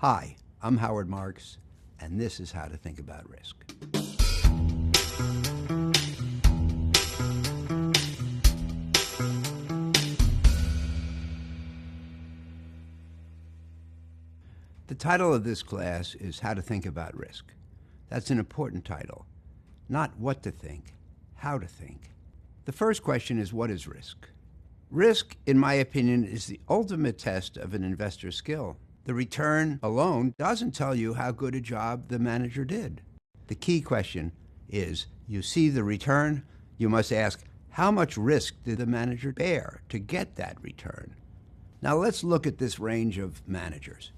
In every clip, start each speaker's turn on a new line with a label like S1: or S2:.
S1: Hi, I'm Howard Marks, and this is How to Think About Risk. The title of this class is How to Think About Risk. That's an important title. Not what to think, how to think. The first question is, what is risk? Risk, in my opinion, is the ultimate test of an investor's skill. The return alone doesn't tell you how good a job the manager did. The key question is, you see the return, you must ask, how much risk did the manager bear to get that return? Now let's look at this range of managers.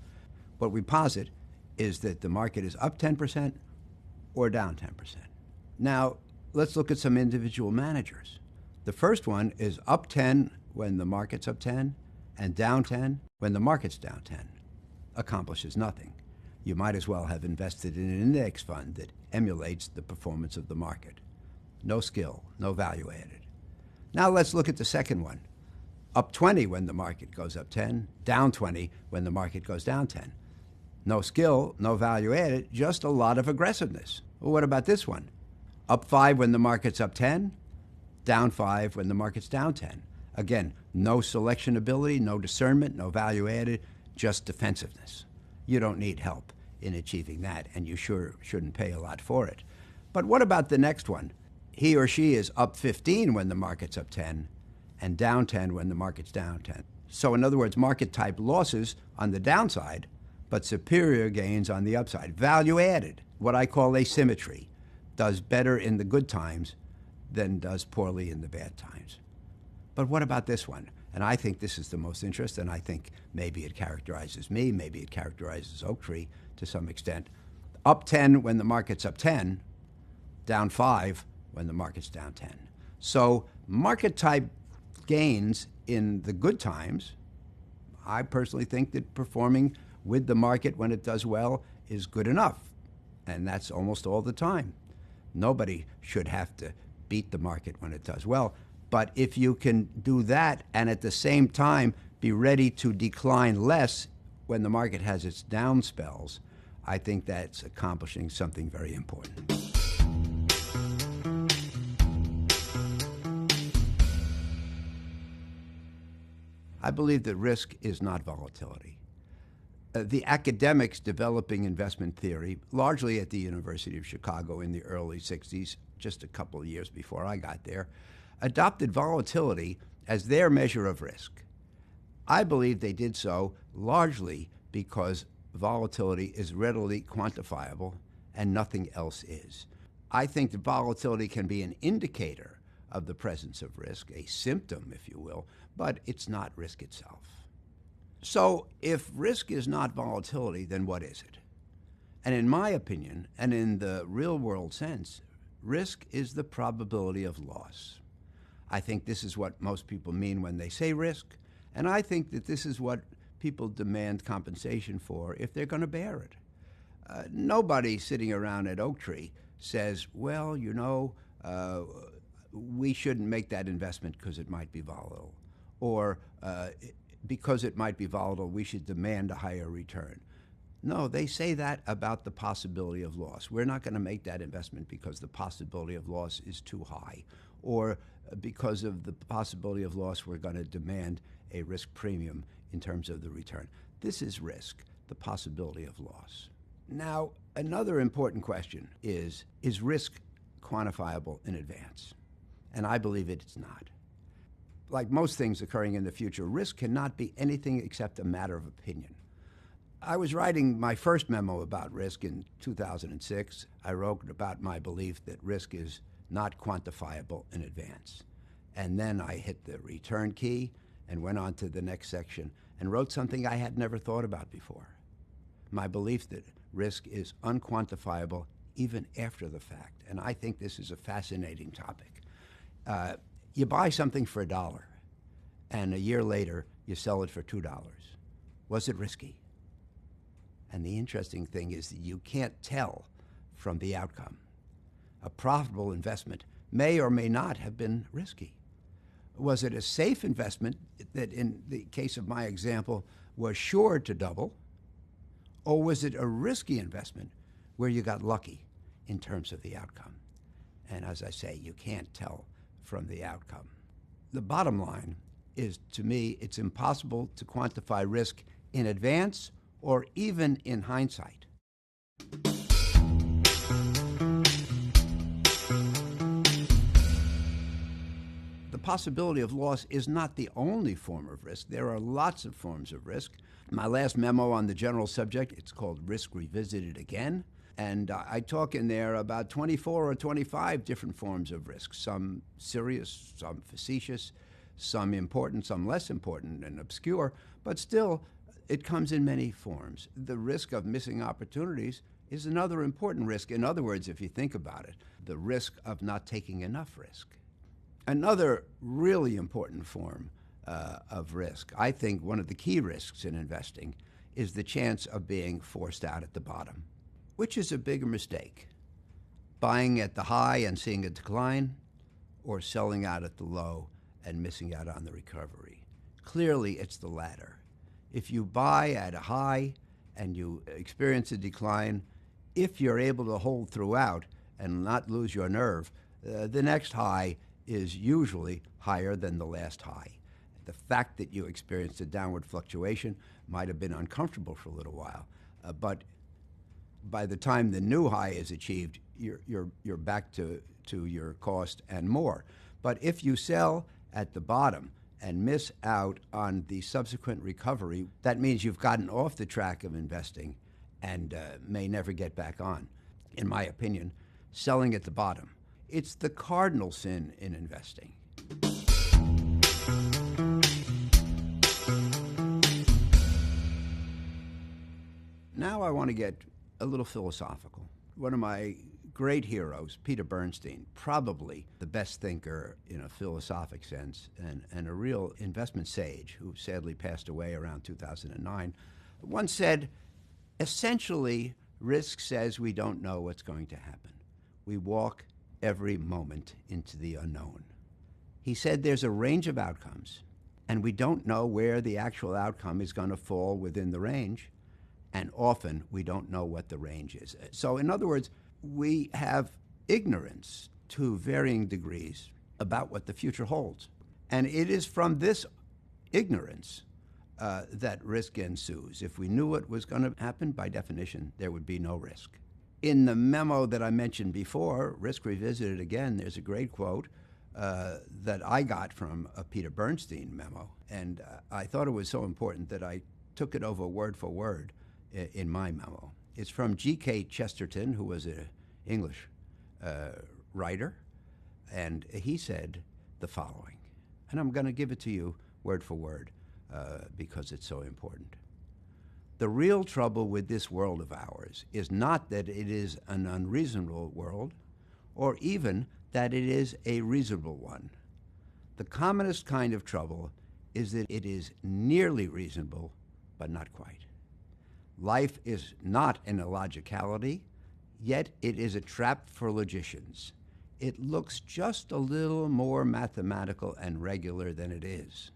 S1: What we posit is that the market is up 10% or down 10%. Now, let's look at some individual managers. The first one is up 10 when the market's up 10 and down 10 when the market's down 10. Accomplishes nothing. You might as well have invested in an index fund that emulates the performance of the market. No skill, no value added. Now let's look at the second one. Up 20 when the market goes up 10, down 20 when the market goes down 10. No skill, no value added, just a lot of aggressiveness. Well, what about this one? Up 5 when the market's up 10, down 5 when the market's down 10. Again, no selection ability, no discernment, no value added, just defensiveness. You don't need help in achieving that, and you sure shouldn't pay a lot for it. But what about the next one? He or she is up 15 when the market's up 10 and down 10 when the market's down 10. So in other words, market type losses on the downside, but superior gains on the upside. Value added, what I call asymmetry, does better in the good times than does poorly in the bad times. But what about this one? And I think this is the most interesting, and I think maybe it characterizes me, maybe it characterizes Oaktree to some extent. Up 10 when the market's up 10, down 5 when the market's down 10. So market type gains in the good times, I personally think that performing with the market when it does well is good enough. And that's almost all the time. Nobody should have to beat the market when it does well. But if you can do that and at the same time be ready to decline less when the market has its down spells, I think that's accomplishing something very important. I believe that risk is not volatility. The academics developing investment theory, largely at the University of Chicago in the early 60s, just a couple of years before I got there, adopted volatility as their measure of risk. I believe they did so largely because volatility is readily quantifiable and nothing else is. I think that volatility can be an indicator of the presence of risk, a symptom, if you will, but it's not risk itself. So if risk is not volatility, then what is it? And in my opinion, and in the real world sense, risk is the probability of loss. I think this is what most people mean when they say risk, and I think that this is what people demand compensation for if they're going to bear it. Nobody sitting around at Oaktree says, well, you know, we shouldn't make that investment because it might be volatile, or because it might be volatile, we should demand a higher return. No, they say that about the possibility of loss. We're not going to make that investment because the possibility of loss is too high, or because of the possibility of loss, we're going to demand a risk premium in terms of the return. This is risk, the possibility of loss. Now, another important question is risk quantifiable in advance? And I believe it's not. Like most things occurring in the future, risk cannot be anything except a matter of opinion. I was writing my first memo about risk in 2006. I wrote about my belief that risk is not quantifiable in advance. And then I hit the return key and went on to the next section and wrote something I had never thought about before. My belief that risk is unquantifiable even after the fact. And I think this is a fascinating topic. You buy something for $1, and a year later you sell it for $2. Was it risky? And the interesting thing is that you can't tell from the outcome. A profitable investment may or may not have been risky. Was it a safe investment that, in the case of my example, was sure to double? Or was it a risky investment where you got lucky in terms of the outcome? And as I say, you can't tell from the outcome. The bottom line is, to me, it's impossible to quantify risk in advance or even in hindsight. The possibility of loss is not the only form of risk. There are lots of forms of risk. My last memo on the general subject, it's called Risk Revisited Again. And I talk in there about 24 or 25 different forms of risk, some serious, some facetious, some important, some less important and obscure, but still it comes in many forms. The risk of missing opportunities is another important risk. In other words, if you think about it, the risk of not taking enough risk. Another really important form of risk, I think one of the key risks in investing, is the chance of being forced out at the bottom. Which is a bigger mistake? Buying at the high and seeing a decline, or selling out at the low and missing out on the recovery? Clearly, it's the latter. If you buy at a high and you experience a decline, if you're able to hold throughout and not lose your nerve, the next high is usually higher than the last high. The fact that you experienced a downward fluctuation might have been uncomfortable for a little while, but by the time the new high is achieved, you're back to your cost and more. But if you sell at the bottom and miss out on the subsequent recovery, that means you've gotten off the track of investing and may never get back on. In my opinion, selling at the bottom, it's the cardinal sin in investing. Now I want to get a little philosophical. One of my great heroes, Peter Bernstein, probably the best thinker in a philosophic sense and a real investment sage who sadly passed away around 2009, once said, essentially, risk says we don't know what's going to happen. We walk every moment into the unknown. He said there's a range of outcomes, and we don't know where the actual outcome is going to fall within the range, and often we don't know what the range is. So in other words, we have ignorance to varying degrees about what the future holds. And it is from this ignorance that risk ensues. If we knew what was going to happen, by definition, there would be no risk. In the memo that I mentioned before, Risk Revisited Again, there's a great quote that I got from a Peter Bernstein memo. And I thought it was so important that I took it over word for word in my memo. It's from G.K. Chesterton, who was an English writer, and he said the following, and I'm going to give it to you word for word because it's so important. The real trouble with this world of ours is not that it is an unreasonable world, or even that it is a reasonable one. The commonest kind of trouble is that it is nearly reasonable, but not quite. Life is not an illogicality, yet it is a trap for logicians. It looks just a little more mathematical and regular than it is.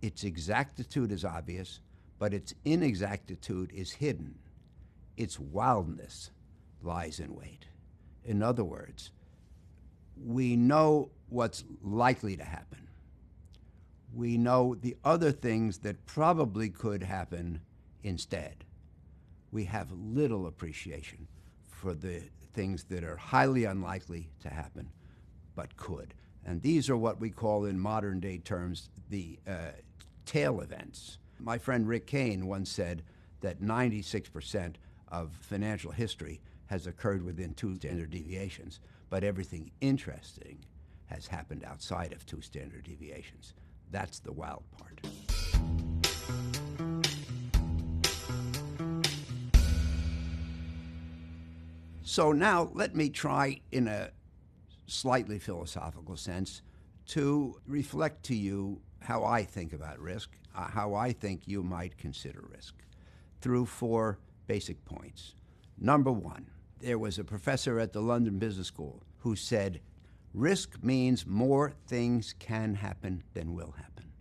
S1: Its exactitude is obvious, but its inexactitude is hidden. Its wildness lies in wait. In other words, we know what's likely to happen. We know the other things that probably could happen instead. We have little appreciation for the things that are highly unlikely to happen, but could. And these are what we call in modern day terms the tail events. My friend Rick Kane once said that 96% of financial history has occurred within 2 standard deviations, but everything interesting has happened outside of 2 standard deviations. That's the wild part. So now let me try, in a slightly philosophical sense, to reflect to you how I think about risk, how I think you might consider risk, through 4 basic points. Number 1, there was a professor at the London Business School who said, risk means more things can happen than will happen.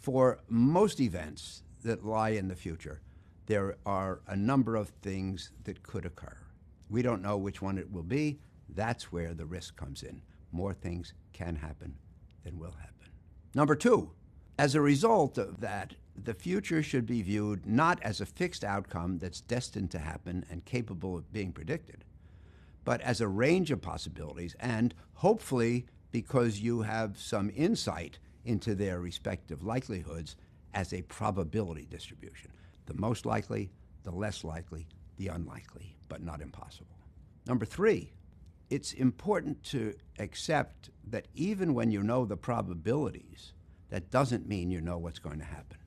S1: For most events that lie in the future, there are a number of things that could occur. We don't know which one it will be. That's where the risk comes in. More things can happen than will happen. Number two, as a result of that, the future should be viewed not as a fixed outcome that's destined to happen and capable of being predicted, but as a range of possibilities, and hopefully, because you have some insight into their respective likelihoods, as a probability distribution. The most likely, the less likely, the unlikely, but not impossible. Number three, it's important to accept that even when you know the probabilities, that doesn't mean you know what's going to happen.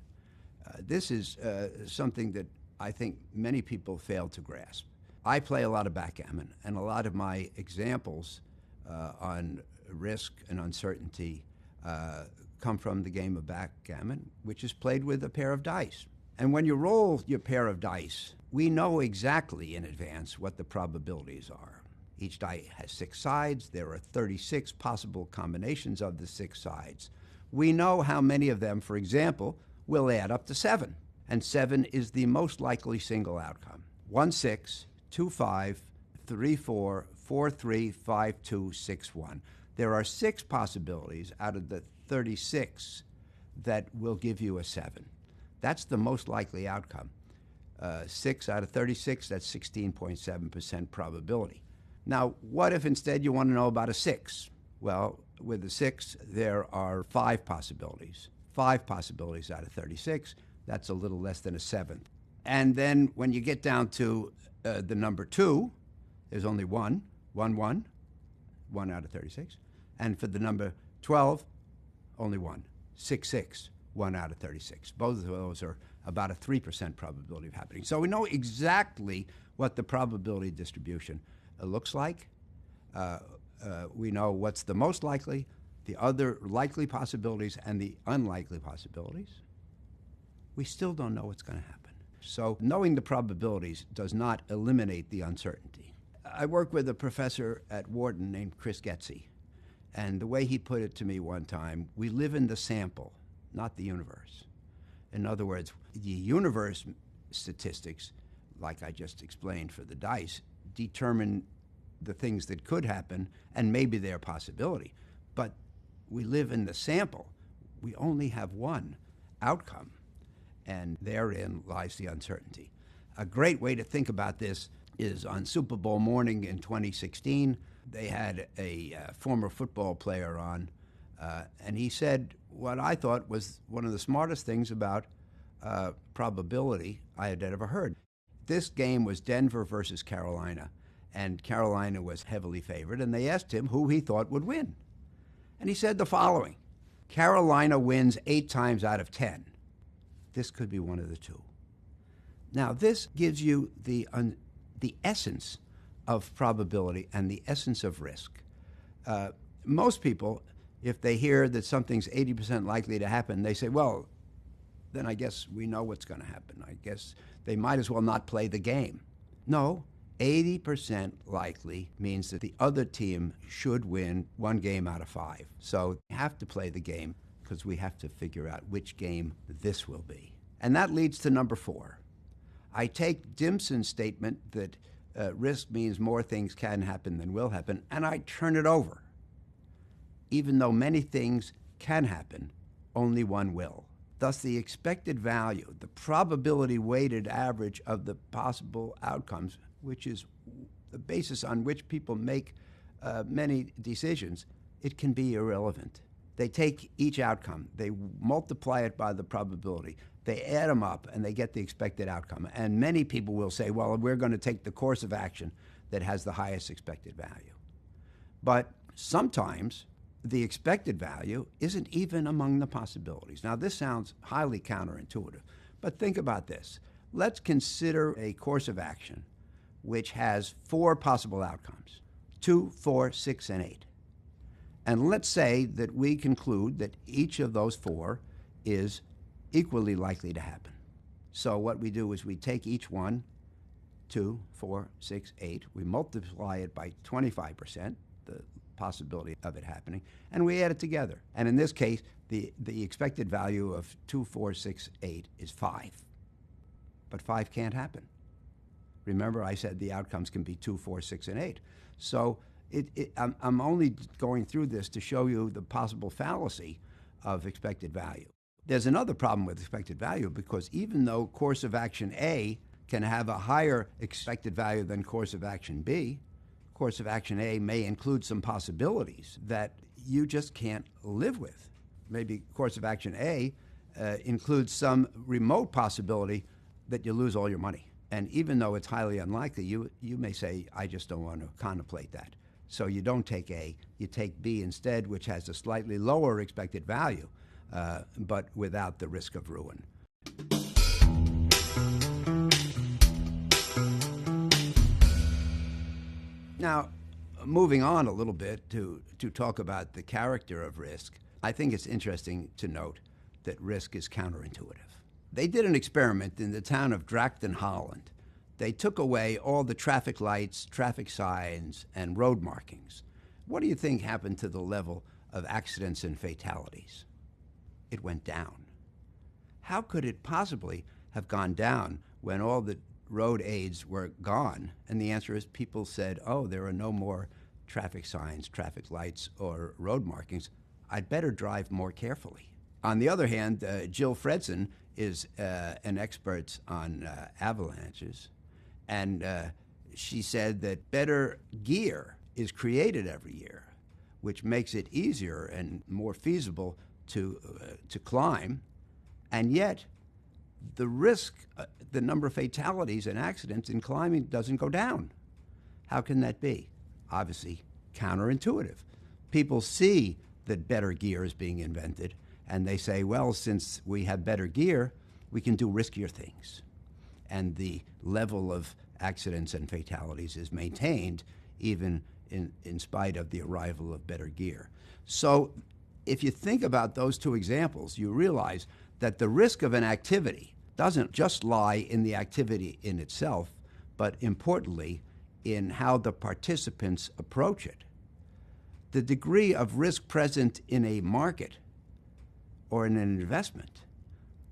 S1: This is something that I think many people fail to grasp. I play a lot of backgammon, and a lot of my examples on risk and uncertainty come from the game of backgammon, which is played with a pair of dice. And when you roll your pair of dice, we know exactly in advance what the probabilities are. Each die has 6 sides. There are 36 possible combinations of the 6 sides. We know how many of them, for example, will add up to 7. And 7 is the most likely single outcome. 1, 6, 2, 5, 3, 4, 4, 3, 5, 2, 6, 1. There are 6 possibilities out of the 36 that will give you a 7. That's the most likely outcome. 6 out of 36, that's 16.7% probability. Now, what if instead you want to know about a 6? Well, with the 6, there are 5 possibilities. 5 possibilities out of 36, that's a little less than a 7th. And then when you get down to the number 2, there's only 1 out of 36. And for the number 12, only 1. 6, 6, 1 out of 36. Both of those are about a 3% probability of happening. So we know exactly what the probability distribution looks like. We know what's the most likely, the other likely possibilities, and the unlikely possibilities. We still don't know what's going to happen. So knowing the probabilities does not eliminate the uncertainty. I work with a professor at Wharton named Chris Getzey, and the way he put it to me one time, we live in the sample, not the universe. In other words, the universe statistics, like I just explained for the dice, determine the things that could happen, and maybe they're a possibility. But we live in the sample. We only have one outcome, and therein lies the uncertainty. A great way to think about this is on Super Bowl morning in 2016. They had a former football player on, and he said what I thought was one of the smartest things about probability I had ever heard. This game was Denver versus Carolina, and Carolina was heavily favored, and they asked him who he thought would win. And he said the following: Carolina wins 8 times out of 10. This could be one of the two. Now, this gives you the essence of probability and the essence of risk. Most people, if they hear that something's 80% likely to happen, they say, well, then I guess we know what's going to happen. I guess they might as well not play the game. No, 80% likely means that the other team should win 1 game out of 5. So we have to play the game because we have to figure out which game this will be. And that leads to number 4. I take Dimson's statement that risk means more things can happen than will happen, and I turn it over. Even though many things can happen, only one will. Thus, the expected value, the probability weighted average of the possible outcomes, which is the basis on which people make many decisions, it can be irrelevant. They take each outcome, they multiply it by the probability, they add them up, and they get the expected outcome. And many people will say, well, we're going to take the course of action that has the highest expected value. But sometimes the expected value isn't even among the possibilities. Now, this sounds highly counterintuitive, but think about this. Let's consider a course of action which has 4 possible outcomes: 2, 4, 6, and 8. And let's say that we conclude that each of those 4 is equally likely to happen. So what we do is we take each one, 2, 4, 6, 8, we multiply it by 25%, the possibility of it happening, and we add it together. And in this case, the expected value of 2, 4, 6, 8 is 5. but 5 can't happen. Remember, I said the outcomes can be 2, 4, 6, and 8. So I'm only going through this to show you the possible fallacy of expected value. There's another problem with expected value, because even though course of action A can have a higher expected value than course of action B, course of action A may include some possibilities that you just can't live with. Maybe course of action A includes some remote possibility that you lose all your money. And even though it's highly unlikely, you may say, I just don't want to contemplate that. So you don't take A, you take B instead, which has a slightly lower expected value, but without the risk of ruin. Now, moving on a little bit to talk about the character of risk, I think it's interesting to note that risk is counterintuitive. They did an experiment in the town of Drachten, Holland. They took away all the traffic lights, traffic signs, and road markings. What do you think happened to the level of accidents and fatalities? It went down. How could it possibly have gone down when all the road aids were gone? And the answer is people said, oh, there are no more traffic signs, traffic lights, or road markings. I'd better drive more carefully. On the other hand, Jill Fredson is an expert on avalanches, and she said that better gear is created every year, which makes it easier and more feasible to climb, and yet the risk, the number of fatalities and accidents in climbing doesn't go down. How can that be? Obviously, counterintuitive. People see that better gear is being invented, and they say, well, since we have better gear, we can do riskier things. And the level of accidents and fatalities is maintained even in spite of the arrival of better gear. So if you think about those two examples, you realize that the risk of an activity doesn't just lie in the activity in itself, but importantly, in how the participants approach it. The degree of risk present in a market or in an investment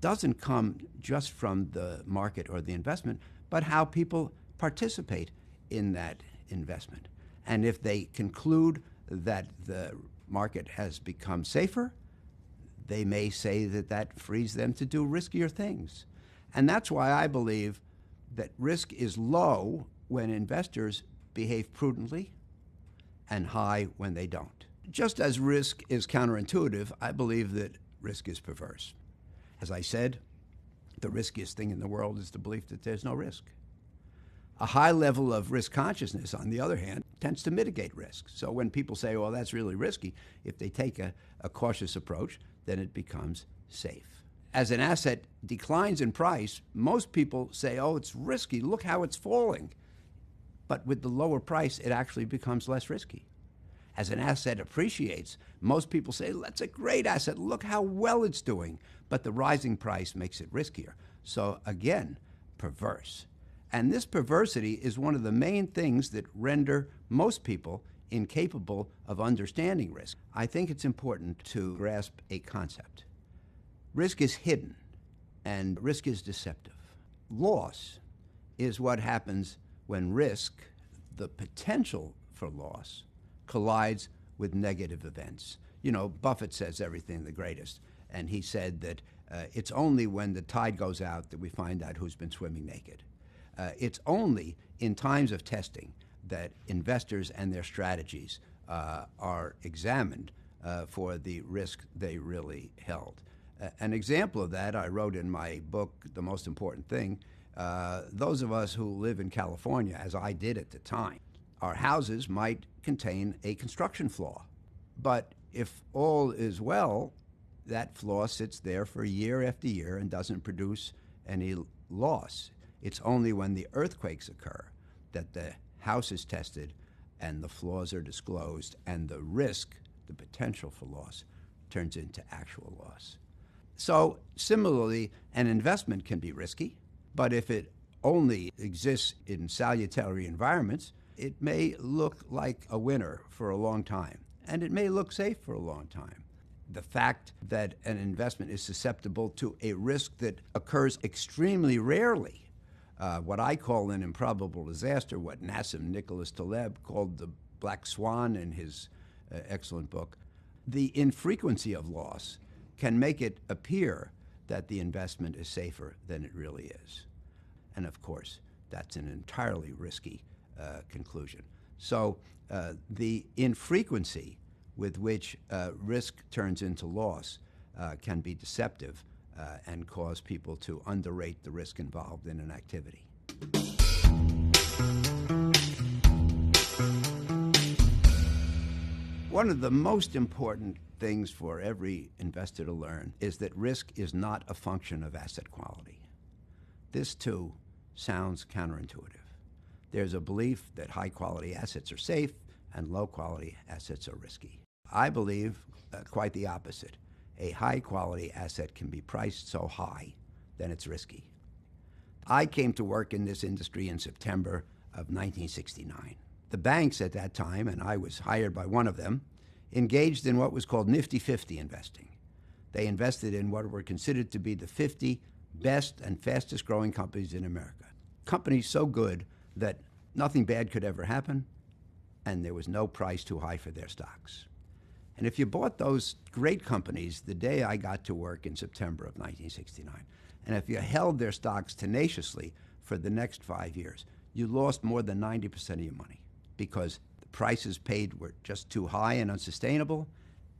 S1: doesn't come just from the market or the investment, but how people participate in that investment. And if they conclude that the market has become safer, they may say that that frees them to do riskier things. And that's why I believe that risk is low when investors behave prudently and high when they don't. Just as risk is counterintuitive, I believe that risk is perverse. As I said, the riskiest thing in the world is the belief that there's no risk. A high level of risk consciousness, on the other hand, tends to mitigate risk. So when people say, well, that's really risky, if they take a cautious approach, then it becomes safe. As an asset declines in price, most people say, oh, it's risky, look how it's falling. But with the lower price, it actually becomes less risky. As an asset appreciates, most people say, that's a great asset, look how well it's doing. But the rising price makes it riskier. So again, perverse. And this perversity is one of the main things that render most people incapable of understanding risk. I think it's important to grasp a concept. Risk is hidden, and risk is deceptive. Loss is what happens when risk, the potential for loss, collides with negative events. You know, Buffett says everything the greatest, and he said that it's only when the tide goes out that we find out who's been swimming naked. It's only in times of testing that investors and their strategies are examined for the risk they really held. An example of that I wrote in my book, The Most Important Thing. Those of us who live in California, as I did at the time, our houses might contain a construction flaw. But if all is well, that flaw sits there for year after year and doesn't produce any loss. It's only when the earthquakes occur that the house is tested and the flaws are disclosed and the risk, the potential for loss, turns into actual loss. So similarly, an investment can be risky, but if it only exists in salutary environments, it may look like a winner for a long time, and it may look safe for a long time. The fact that an investment is susceptible to a risk that occurs extremely rarely what I call an improbable disaster, what Nassim Nicholas Taleb called the black swan in his excellent book. The infrequency of loss can make it appear that the investment is safer than it really is. And of course, that's an entirely risky conclusion. So the infrequency with which risk turns into loss can be deceptive and cause people to underrate the risk involved in an activity. One of the most important things for every investor to learn is that risk is not a function of asset quality. This, too, sounds counterintuitive. There's a belief that high-quality assets are safe and low-quality assets are risky. I believe quite the opposite. A high-quality asset can be priced so high that it's risky. I came to work in this industry in September of 1969. The banks at that time, and I was hired by one of them, engaged in what was called Nifty 50 investing. They invested in what were considered to be the 50 best and fastest growing companies in America. Companies so good that nothing bad could ever happen, and there was no price too high for their stocks. And if you bought those great companies the day I got to work in September of 1969, and if you held their stocks tenaciously for the next 5 years, you lost more than 90% of your money because the prices paid were just too high and unsustainable,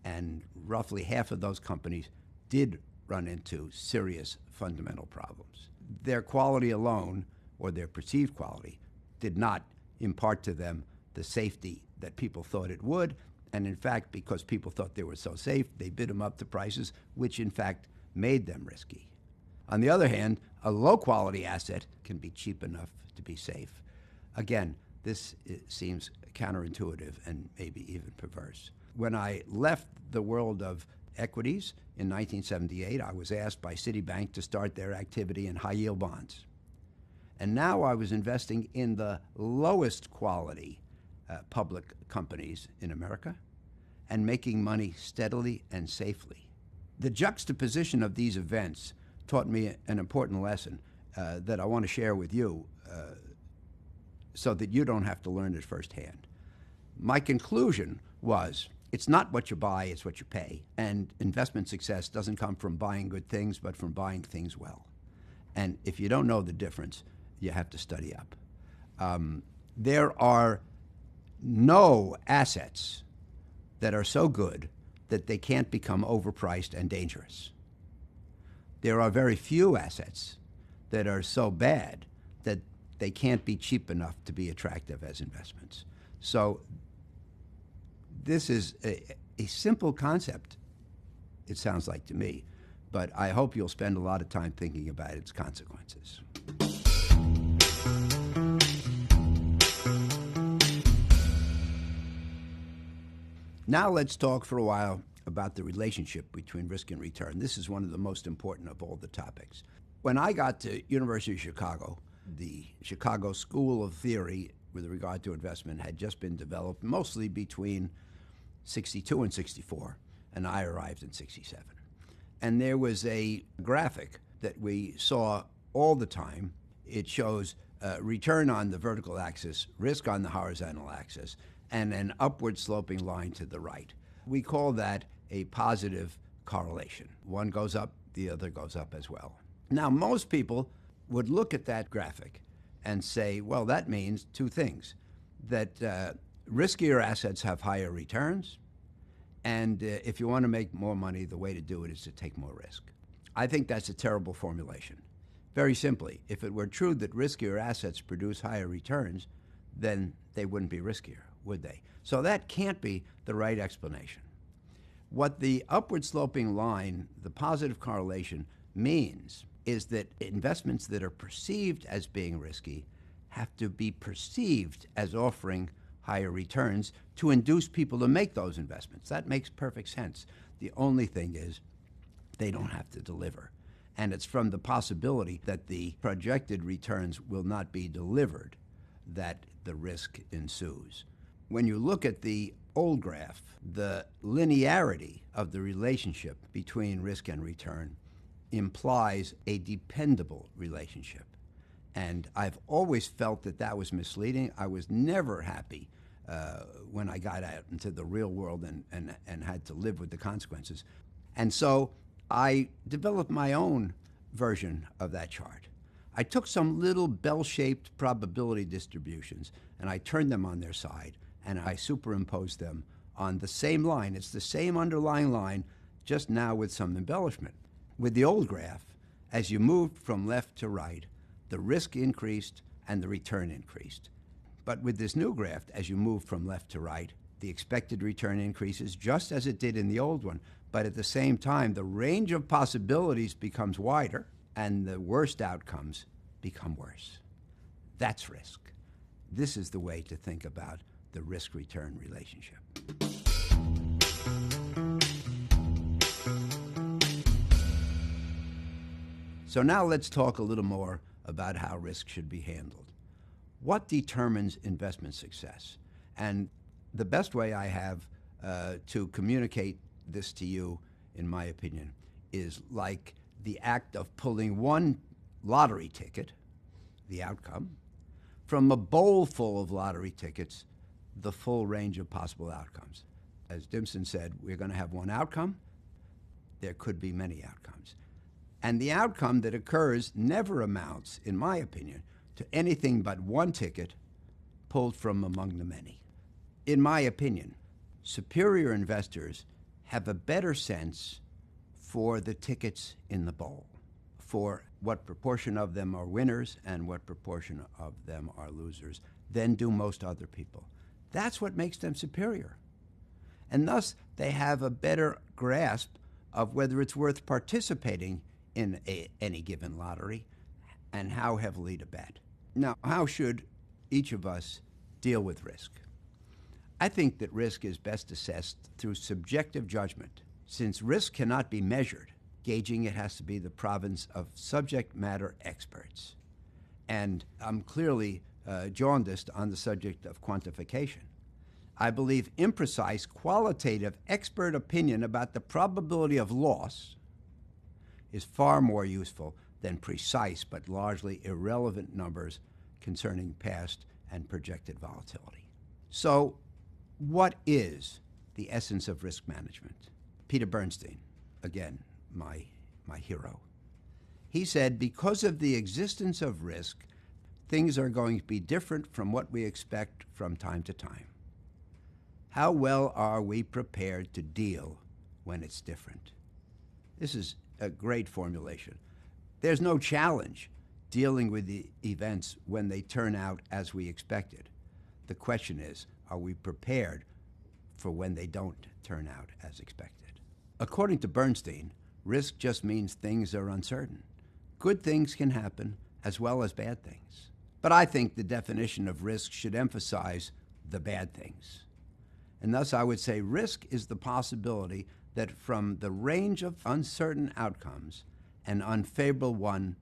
S1: and roughly half of those companies did run into serious fundamental problems. Their quality alone, or their perceived quality, did not impart to them the safety that people thought it would, and in fact, because people thought they were so safe, they bid them up to prices which in fact made them risky. On the other hand, a low-quality asset can be cheap enough to be safe. Again, this seems counterintuitive and maybe even perverse. When I left the world of equities in 1978, I was asked by Citibank to start their activity in high-yield bonds. And now I was investing in the lowest quality public companies in America and making money steadily and safely. The juxtaposition of these events taught me an important lesson that I want to share with you so that you don't have to learn it firsthand. My conclusion was, it's not what you buy, it's what you pay. And investment success doesn't come from buying good things, but from buying things well. And if you don't know the difference, you have to study up. There are no assets that are so good that they can't become overpriced and dangerous. There are very few assets that are so bad that they can't be cheap enough to be attractive as investments. So this is a simple concept, it sounds like to me, but I hope you'll spend a lot of time thinking about its consequences. Now let's talk for a while about the relationship between risk and return. This is one of the most important of all the topics. When I got to University of Chicago, the Chicago School of Theory with regard to investment had just been developed mostly between 62 and 64, and I arrived in 67. And there was a graphic that we saw all the time. It shows return on the vertical axis, risk on the horizontal axis, and an upward sloping line to the right. We call that a positive correlation. One goes up, the other goes up as well. Now, most people would look at that graphic and say, well, that means two things, that riskier assets have higher returns, and if you want to make more money, the way to do it is to take more risk. I think that's a terrible formulation. Very simply, if it were true that riskier assets produce higher returns, then they wouldn't be riskier, would they? So that can't be the right explanation. What the upward sloping line, the positive correlation, means is that investments that are perceived as being risky have to be perceived as offering higher returns to induce people to make those investments. That makes perfect sense. The only thing is they don't have to deliver. And it's from the possibility that the projected returns will not be delivered that the risk ensues. When you look at the old graph, the linearity of the relationship between risk and return implies a dependable relationship. And I've always felt that that was misleading. I was never happy when I got out into the real world and had to live with the consequences. And so I developed my own version of that chart. I took some little bell-shaped probability distributions and I turned them on their side and I superimposed them on the same line. It's the same underlying line, just now with some embellishment. With the old graph, as you moved from left to right, the risk increased and the return increased. But with this new graph, as you move from left to right, the expected return increases just as it did in the old one. But at the same time, the range of possibilities becomes wider and the worst outcomes become worse. That's risk. This is the way to think about the risk-return relationship. So now let's talk a little more about how risk should be handled. What determines investment success? And the best way I have to communicate this to you, in my opinion, is like the act of pulling one lottery ticket, the outcome, from a bowl full of lottery tickets, the full range of possible outcomes. As Dimson said, we're going to have one outcome. There could be many outcomes. And the outcome that occurs never amounts, in my opinion, to anything but one ticket pulled from among the many. In my opinion, superior investors have a better sense for the tickets in the bowl, for what proportion of them are winners and what proportion of them are losers, than do most other people. That's what makes them superior. And thus, they have a better grasp of whether it's worth participating in any given lottery and how heavily to bet. Now, how should each of us deal with risk? I think that risk is best assessed through subjective judgment. Since risk cannot be measured, gauging it has to be the province of subject matter experts. And I'm clearly jaundiced on the subject of quantification. I believe imprecise, qualitative, expert opinion about the probability of loss is far more useful than precise but largely irrelevant numbers concerning past and projected volatility. So, what is the essence of risk management? Peter Bernstein, again, my hero. He said, because of the existence of risk, things are going to be different from what we expect from time to time. How well are we prepared to deal when it's different? This is a great formulation. There's no challenge dealing with the events when they turn out as we expected. The question is, are we prepared for when they don't turn out as expected? According to Bernstein, risk just means things are uncertain. Good things can happen as well as bad things. But I think the definition of risk should emphasize the bad things. And thus I would say risk is the possibility that from the range of uncertain outcomes, an unfavorable one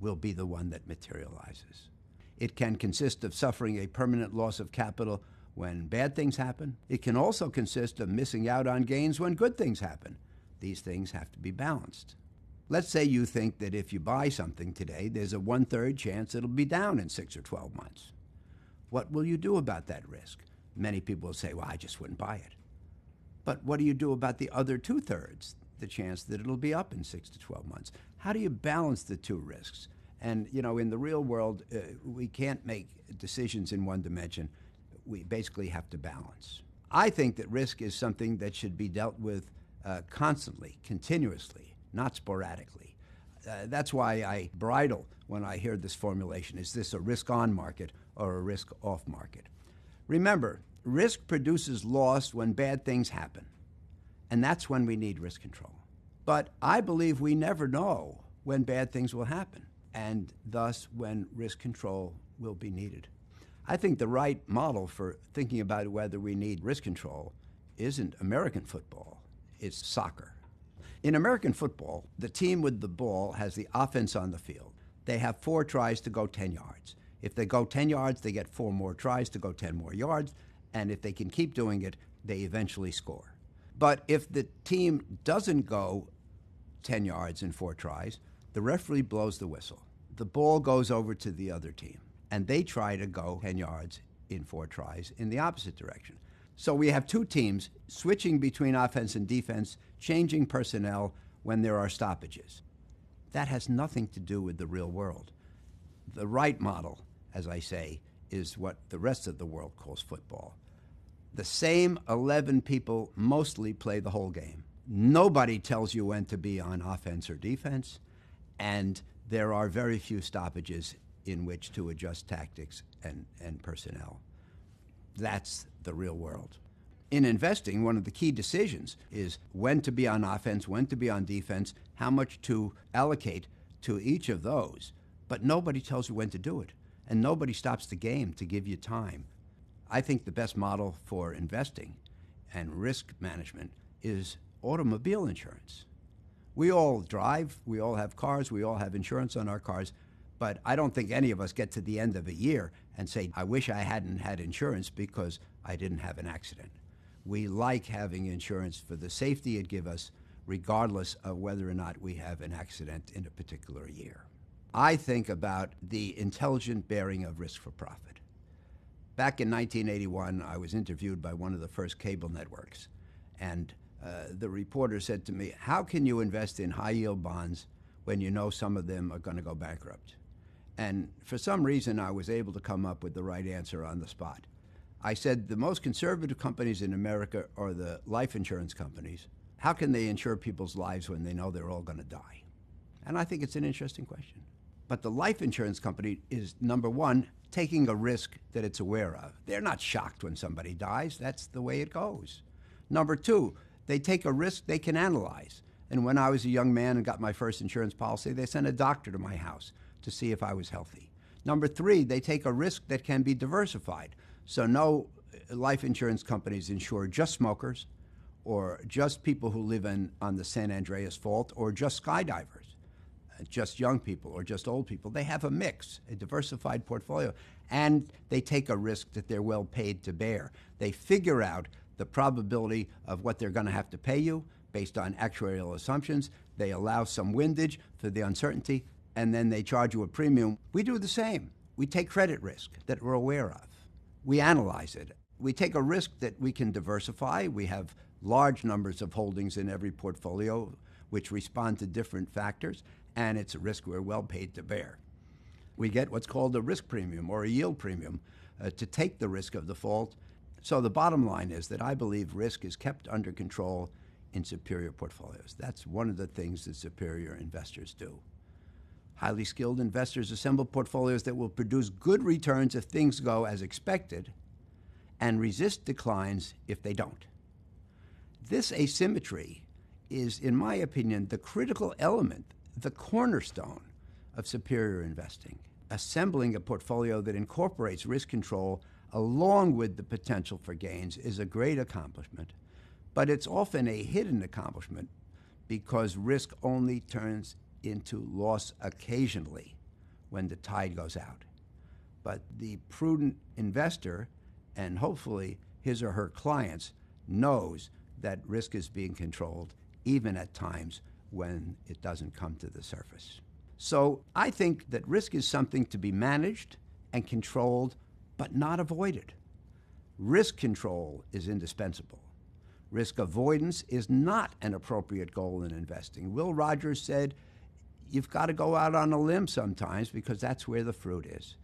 S1: will be the one that materializes. It can consist of suffering a permanent loss of capital when bad things happen. It can also consist of missing out on gains when good things happen. These things have to be balanced. Let's say you think that if you buy something today, there's a 1/3 chance it'll be down in 6 or 12 months. What will you do about that risk? Many people will say, well, I just wouldn't buy it. But what do you do about the other 2/3, the chance that it'll be up in 6 to 12 months? How do you balance the two risks? And, you know, in the real world, we can't make decisions in one dimension. We basically have to balance. I think that risk is something that should be dealt with constantly, continuously, not sporadically. That's why I bridle when I hear this formulation. Is this a risk-on market or a risk-off market? Remember, risk produces loss when bad things happen, and that's when we need risk control. But I believe we never know when bad things will happen, and thus when risk control will be needed. I think the right model for thinking about whether we need risk control isn't American football, it's soccer. In American football, the team with the ball has the offense on the field. They have 4 tries to go 10 yards. If they go 10 yards, they get 4 more tries to go 10 more yards, and if they can keep doing it, they eventually score. But if the team doesn't go 10 yards in 4 tries, the referee blows the whistle. the ball goes over to the other team, and they try to go 10 yards in 4 tries in the opposite direction. So we have 2 teams switching between offense and defense, changing personnel when there are stoppages. That has nothing to do with the real world. The right model, as I say, is what the rest of the world calls football. The same 11 people mostly play the whole game. Nobody tells you when to be on offense or defense, and there are very few stoppages in which to adjust tactics and personnel. That's the real world. In investing, one of the key decisions is when to be on offense, when to be on defense, how much to allocate to each of those. But nobody tells you when to do it, and nobody stops the game to give you time. I think the best model for investing and risk management is automobile insurance. We all drive, we all have cars, we all have insurance on our cars, but I don't think any of us get to the end of a year and say, I wish I hadn't had insurance because I didn't have an accident. We like having insurance for the safety it gives us, regardless of whether or not we have an accident in a particular year. I think about the intelligent bearing of risk for profit. Back in 1981, I was interviewed by one of the first cable networks, and the reporter said to me, how can you invest in high-yield bonds when you know some of them are going to go bankrupt? And for some reason, I was able to come up with the right answer on the spot. I said, the most conservative companies in America are the life insurance companies. How can they insure people's lives when they know they're all going to die? And I think it's an interesting question. But the life insurance company is, number one, taking a risk that it's aware of. They're not shocked when somebody dies. That's the way it goes. Number two, they take a risk they can analyze. And when I was a young man and got my first insurance policy, they sent a doctor to my house to see if I was healthy. Number three, they take a risk that can be diversified. So no life insurance companies insure just smokers or just people who live on the San Andreas Fault or just skydivers, just young people or just old people. They have a mix, a diversified portfolio, and they take a risk that they're well paid to bear. They figure out the probability of what they're going to have to pay you based on actuarial assumptions. They allow some windage for the uncertainty, and then they charge you a premium. We do the same. We take credit risk that we're aware of. We analyze it. We take a risk that we can diversify. We have large numbers of holdings in every portfolio which respond to different factors, and it's a risk we're well paid to bear. We get what's called a risk premium or a yield premium to take the risk of default. So the bottom line is that I believe risk is kept under control in superior portfolios. That's one of the things that superior investors do. Highly skilled investors assemble portfolios that will produce good returns if things go as expected and resist declines if they don't. This asymmetry is, in my opinion, the critical element, the cornerstone of superior investing. Assembling a portfolio that incorporates risk control along with the potential for gains is a great accomplishment, but it's often a hidden accomplishment because risk only turns into loss occasionally when the tide goes out. But the prudent investor, and hopefully his or her clients, knows that risk is being controlled even at times when it doesn't come to the surface. So I think that risk is something to be managed and controlled, but not avoided. Risk control is indispensable. Risk avoidance is not an appropriate goal in investing. Will Rogers said, you've got to go out on a limb sometimes because that's where the fruit is.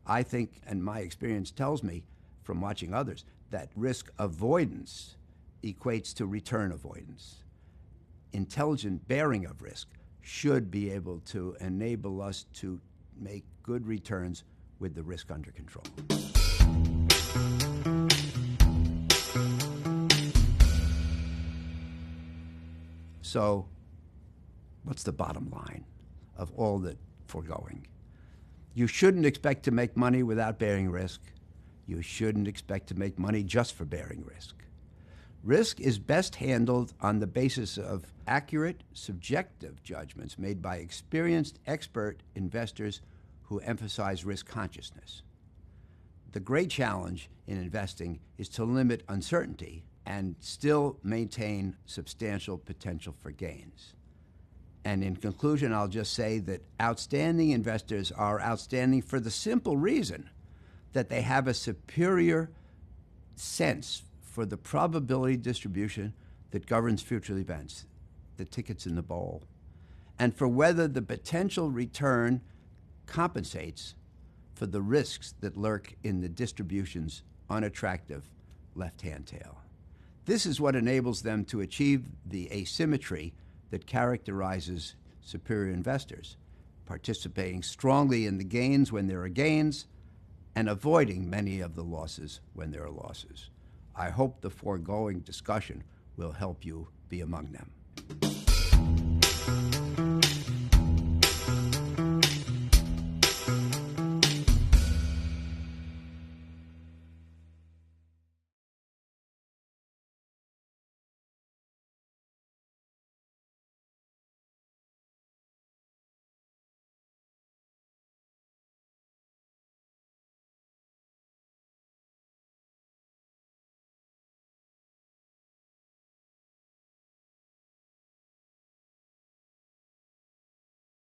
S1: I think, and my experience tells me from watching others, that risk avoidance equates to return avoidance. Intelligent bearing of risk should be able to enable us to make good returns with the risk under control. So, what's the bottom line of all the foregoing? You shouldn't expect to make money without bearing risk. You shouldn't expect to make money just for bearing risk. Risk is best handled on the basis of accurate, subjective judgments made by experienced, expert investors who emphasize risk consciousness. The great challenge in investing is to limit uncertainty and still maintain substantial potential for gains. And in conclusion, I'll just say that outstanding investors are outstanding for the simple reason that they have a superior sense for the probability distribution that governs future events, the tickets in the bowl, and for whether the potential return compensates for the risks that lurk in the distribution's unattractive left-hand tail. This is what enables them to achieve the asymmetry that characterizes superior investors, participating strongly in the gains when there are gains and avoiding many of the losses when there are losses. I hope the foregoing discussion will help you be among them.